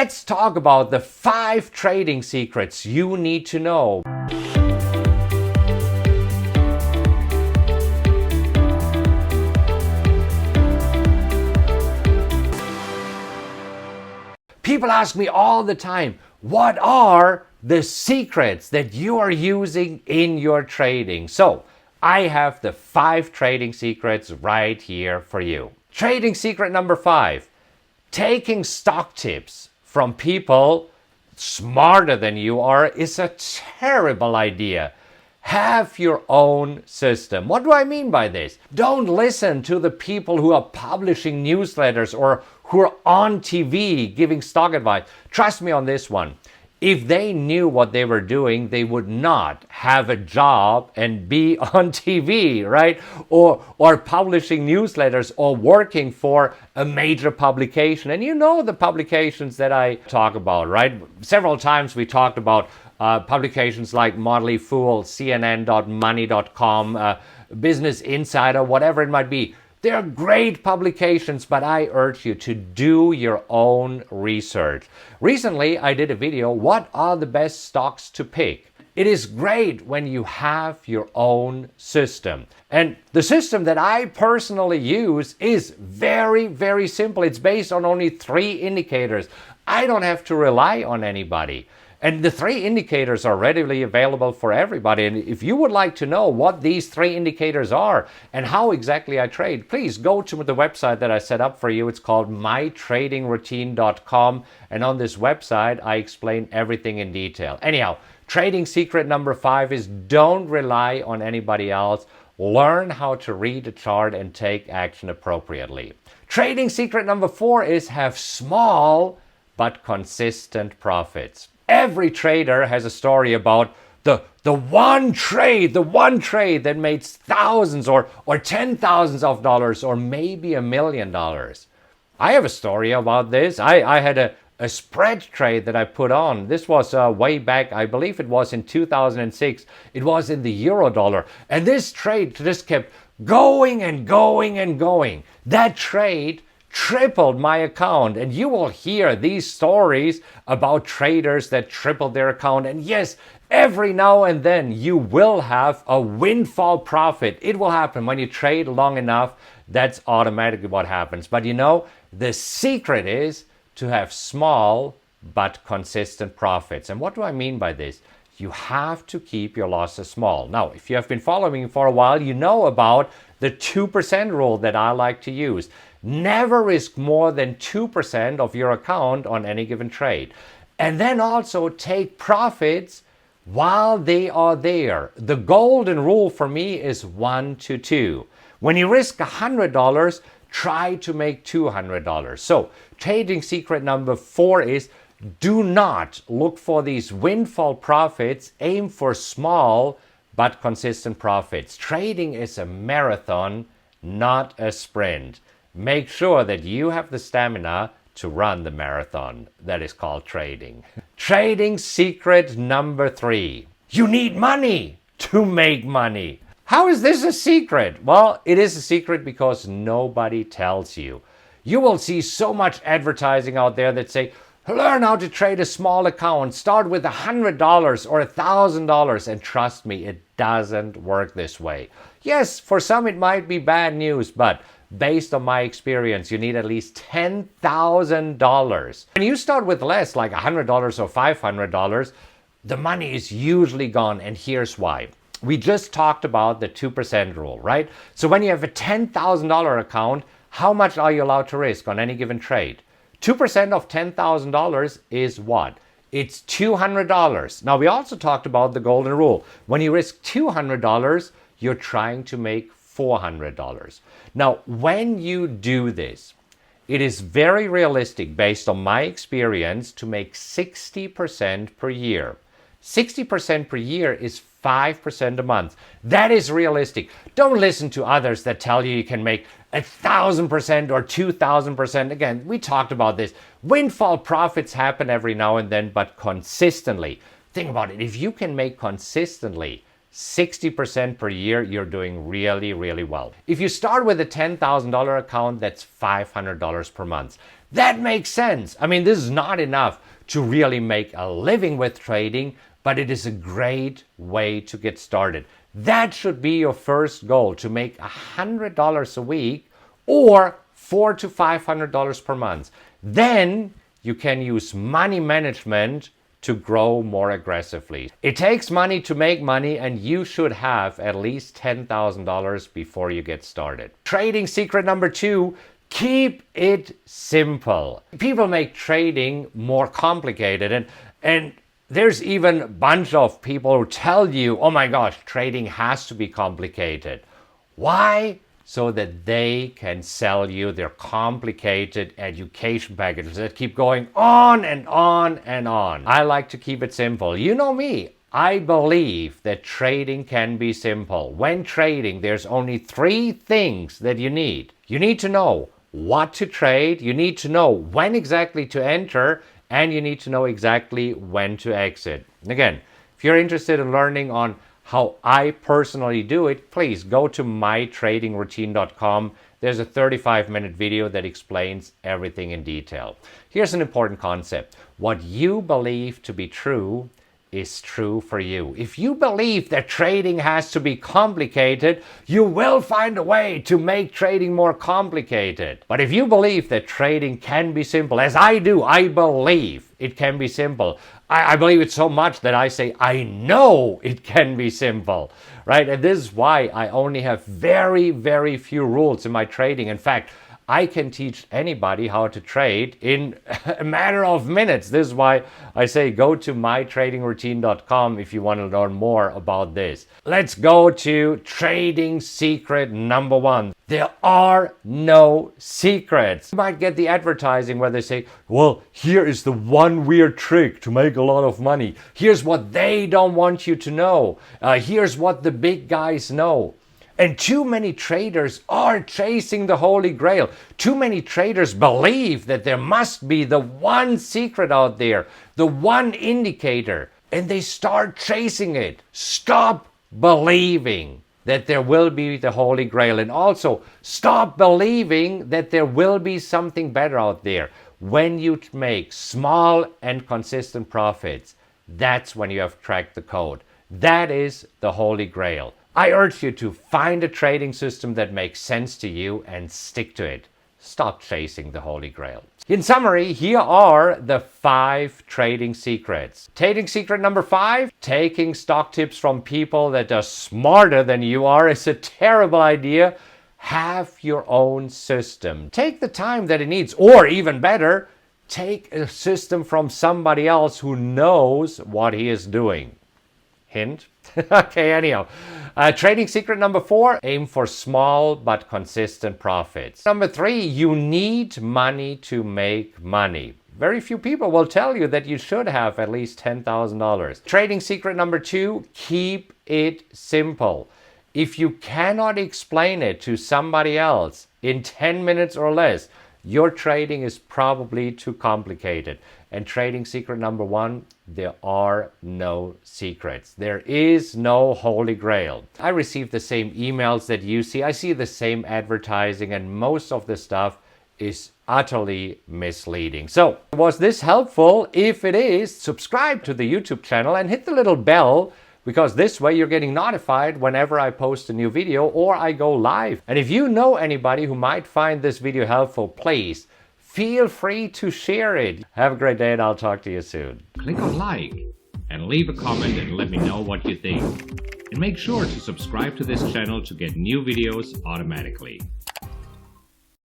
Let's talk about the 5 trading secrets you need to know. People ask me all the time, what are the secrets that you are using in your trading? So I have the 5 trading secrets right here for you. Trading secret number 5, taking stock tips from people smarter than you are is a terrible idea. Have your own system. What do I mean by this? Don't listen to the people who are publishing newsletters or who are on TV giving stock advice. Trust me on this one. If they knew what they were doing, they would not have a job and be on TV, right? Or publishing newsletters or working for a major publication. And you know the publications that I talk about, right? Several times we talked about publications like Motley Fool, CNN.money.com, Business Insider, whatever it might be. They're great publications, but I urge you to do your own research. Recently, I did a video, what are the best stocks to pick? It is great when you have your own system. And the system that I personally use is very, very simple. It's based on only 3 indicators. I don't have to rely on anybody. And the 3 indicators are readily available for everybody. And if you would like to know what these 3 indicators are and how exactly I trade, please go to the website that I set up for you. It's called mytradingroutine.com. And on this website, I explain everything in detail. Anyhow, trading secret number 5 is don't rely on anybody else. Learn how to read a chart and take action appropriately. Trading secret number 4 is have small but consistent profits. Every trader has a story about the one trade that made thousands or 10,000s of dollars or maybe $1 million. I have a story about this. I had a spread trade that I put on. This was way back, I believe it was in 2006. It was in the euro dollar. And this trade just kept going and going and going. That trade tripled my account, and you will hear these stories about traders that tripled their account. And yes, every now and then you will have a windfall profit. It will happen when you trade long enough. That's automatically what happens. But you know, the secret is to have small but consistent profits. And what do I mean by this? You have to keep your losses small. Now, if you have been following me for a while, you know about the 2% rule that I like to use. Never risk more than 2% of your account on any given trade. And then also take profits while they are there. The golden rule for me is 1 to 2. When you risk $100, try to make $200. So trading secret number 4 is do not look for these windfall profits. Aim for small but consistent profits. Trading is a marathon, not a sprint. Make sure that you have the stamina to run the marathon that is called trading. Trading secret number 3. You need money to make money. How is this a secret? Well, it is a secret because nobody tells you. You will see so much advertising out there that say, learn how to trade a small account. Start with $100 or $1,000. And trust me, it doesn't work this way. Yes, for some it might be bad news, but based on my experience, you need at least $10,000. When you start with less, like $100 or $500, the money is usually gone, and here's why. We just talked about the 2% rule, right? So when you have a $10,000 account, how much are you allowed to risk on any given trade? 2% of $10,000 is what? It's $200. Now, we also talked about the golden rule. When you risk $200, you're trying to make $400. Now, when you do this, it is very realistic, based on my experience, to make 60% per year. 60% per year is 5% a month. That is realistic. Don't listen to others that tell you can make 1,000% or 2,000%. Again, we talked about this. Windfall profits happen every now and then, but consistently. Think about it. If you can make consistently 60% per year, you're doing really, really well. If you start with a $10,000 account, that's $500 per month. That makes sense. I mean, this is not enough to really make a living with trading, but it is a great way to get started. That should be your first goal, to make $100 a week or $400 to $500 per month. Then you can use money management to grow more aggressively. It takes money to make money, and you should have at least $10,000 before you get started. Trading secret number 2, keep it simple. People make trading more complicated, and there's even a bunch of people who tell you, oh my gosh, trading has to be complicated. Why? So that they can sell you their complicated education packages that keep going on and on and on. I like to keep it simple. You know me. I believe that trading can be simple. When trading, there's only 3 things that you need. You need to know what to trade, you need to know when exactly to enter, and you need to know exactly when to exit. And again, if you're interested in learning on how I personally do it, please go to mytradingroutine.com. There's a 35-minute video that explains everything in detail. Here's an important concept. What you believe to be true is true for you. If you believe that trading has to be complicated, you will find a way to make trading more complicated. But if you believe that trading can be simple, as I do, I believe it can be simple. I believe it so much that I say, I know it can be simple, right? And this is why I only have very, very few rules in my trading. In fact, I can teach anybody how to trade in a matter of minutes. This is why I say go to mytradingroutine.com if you want to learn more about this. Let's go to trading secret number 1. There are no secrets. You might get the advertising where they say, well, here is the one weird trick to make a lot of money. Here's what they don't want you to know. Here's what the big guys know. And too many traders are chasing the Holy Grail. Too many traders believe that there must be the one secret out there, the one indicator, and they start chasing it. Stop believing that there will be the Holy Grail, and also stop believing that there will be something better out there. When you make small and consistent profits, that's when you have cracked the code. That is the Holy Grail. I urge you to find a trading system that makes sense to you and stick to it. Stop chasing the Holy Grail. In summary, here are the 5 trading secrets. Trading secret number 5, taking stock tips from people that are smarter than you are is a terrible idea. Have your own system. Take the time that it needs, or even better, take a system from somebody else who knows what he is doing. Hint? Okay, anyhow. Trading secret number 4, aim for small but consistent profits. Number 3, you need money to make money. Very few people will tell you that you should have at least $10,000. Trading secret number 2, keep it simple. If you cannot explain it to somebody else in 10 minutes or less, your trading is probably too complicated. And trading secret number 1, there are no secrets. There is no Holy Grail. I receive the same emails that you see. I see the same advertising, and most of the stuff is utterly misleading. So, was this helpful? If it is, subscribe to the YouTube channel and hit the little bell, because this way you're getting notified whenever I post a new video or I go live. And if you know anybody who might find this video helpful, please feel free to share it. Have a great day, and I'll talk to you soon. Click on like and leave a comment and let me know what you think. And make sure to subscribe to this channel to get new videos automatically.